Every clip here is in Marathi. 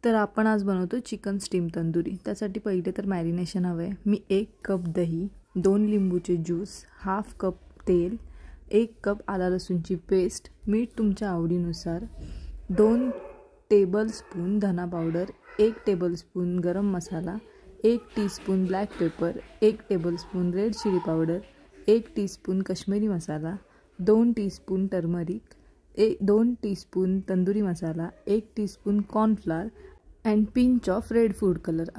तर आपण आज बनवतो चिकन स्टीम तंदुरी। त्यासाठी पहिले तर मॅरिनेशन हवे आहे। मी 1 कप दही, 2 लिंबूचे ज्यूस, हाफ कप तेल, 1 कप आला लसूणची पेस्ट, मीठ तुमच्या आवडीनुसार, 2 टेबलस्पून धना powder, 1 tablespoon garam masala, 1 teaspoon black pepper, 1 tablespoon red chili powder, 1 teaspoon Kashmiri masala, 2 teaspoon turmeric, 2 teaspoon tandoori masala, 1 teaspoon cornflour and pinch of red food colour.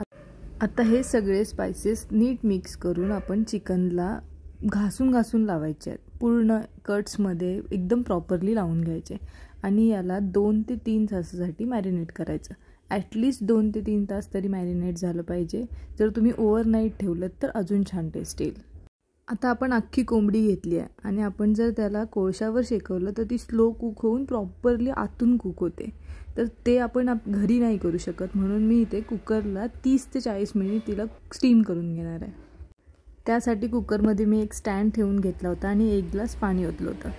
आता हे सगळे स्पाइसेस नीट मिक्स करून आपण चिकनला घासून लावायचे आहेत। पूर्ण कट्समध्ये एकदम प्रॉपरली लावून घ्यायचे आणि याला 2 ते 3 तासासाठी मॅरिनेट करायचं। ॲटलीस्ट 2 ते 3 तास तरी मॅरिनेट झालं पाहिजे। जर तुम्ही ओव्हरनाईट ठेवलं तर अजून छान टेस्ट येईल। आता आपण अख्खी कोंबडी घेतली आहे आणि आपण जर त्याला कोळशावर शेकवलं तर ती स्लो कुक होऊन प्रॉपरली आतून कुक होते। तर ते आपण घरी नाही करू शकत, म्हणून मी इथे कुकरला 30 ते 40 मिनिट तिला स्टीम करून घेणार आहे। त्यासाठी कुकरमध्ये मी एक स्टँड ठेवून घेतला होता आणि 1 ग्लास पाणी ओतलं होतं।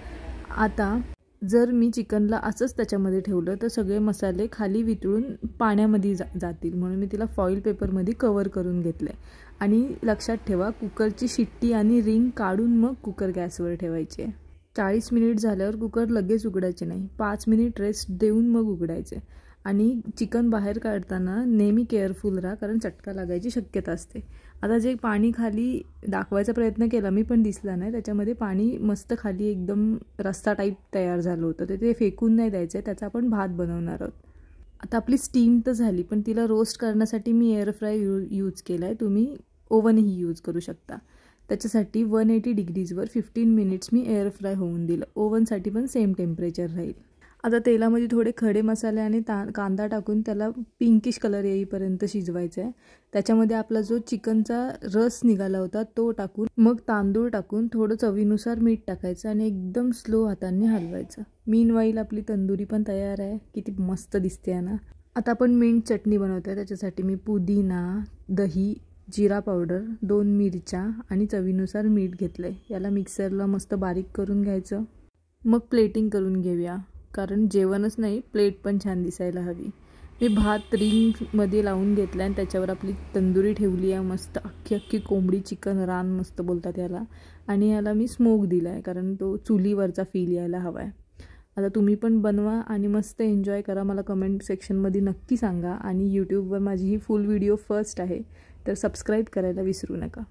आता जर मी चिकनला असंच त्याच्यामध्ये ठेवलं तर सगळे मसाले खाली वितळून पाण्यामध्ये जातील, म्हणून मी तिला फॉईल पेपरमध्ये कवर करून घेतले। आणि लक्षात ठेवा, कुकरची शिट्टी आणि रिंग काढून मग कुकर गॅसवर ठेवायचे। 40 मिनिट झाल्यावर कुकर लगेच उघडायचे नाही, 5 मिनिट रेस्ट देऊन मग उघडायचे। आणि चिकन बाहेर काढताना नेहमी केअरफुल राहा, कारण चटका लागायची शक्यता असते। आता जे पाणी खाली दाखवायचा प्रयत्न केला मी पण दिसला नाही, त्याच्यामध्ये पाणी मस्त खाली एकदम रस्सा टाईप तयार झालं होतं, तर ते फेकून नाही द्यायचं आहे, त्याचा आपण भात बनवणार आहोत। आता आपली स्टीम तर झाली, पण तिला रोस्ट करण्यासाठी मी एअर फ्राय यूज केला आहे। तुम्ही ओव्हनही यूज करू शकता। त्याच्यासाठी 180 डिग्रीजवर 15 मिनिट्स मी एअर फ्राय होऊन दिलं। ओव्हनसाठी पण सेम टेम्परेचर राहील। आता तेलामध्ये थोडे खडे मसाले आणि कांदा टाकून त्याला पिंकिश कलर येईपर्यंत शिजवायचं आहे। त्याच्यामध्ये आपला जो चिकनचा रस निघाला होता तो टाकून मग तांदूळ टाकून थोडं चवीनुसार मीठ टाकायचं आणि एकदम स्लो हातांनी हलवायचं। मीनवाईल आपली तंदुरी पण तयार आहे। किती मस्त दिसते ना। आता आपण मिंट चटणी बनवतो आहे। त्याच्यासाठी मी पुदिना, दही, जिरा पावडर, 2 मिरच्या आणि चवीनुसार मीठ घेतलंय। याला मिक्सरला मस्त बारीक करून घ्यायचं। मग प्लेटिंग करून घेऊया, कारण जेवणच नाही प्लेट पण छान दिसायला हवी। मी भात रिंगमध्ये लावून घेतला आणि त्याच्यावर आपली तंदुरी ठेवली आहे। मस्त अख्खी कोंबडी चिकन रान मस्त बोलतात याला। आणि याला मी स्मोक दिला आहे, कारण तो चुलीवरचा फील यायला हवा आहे। आता तुम्ही पण बनवा आणि मस्त एन्जॉय करा। मला कमेंट सेक्शनमध्ये नक्की सांगा। आणि यूट्यूबवर माझी ही फुल व्हिडिओ फर्स्ट आहे, तर सबस्क्राईब करायला विसरू नका।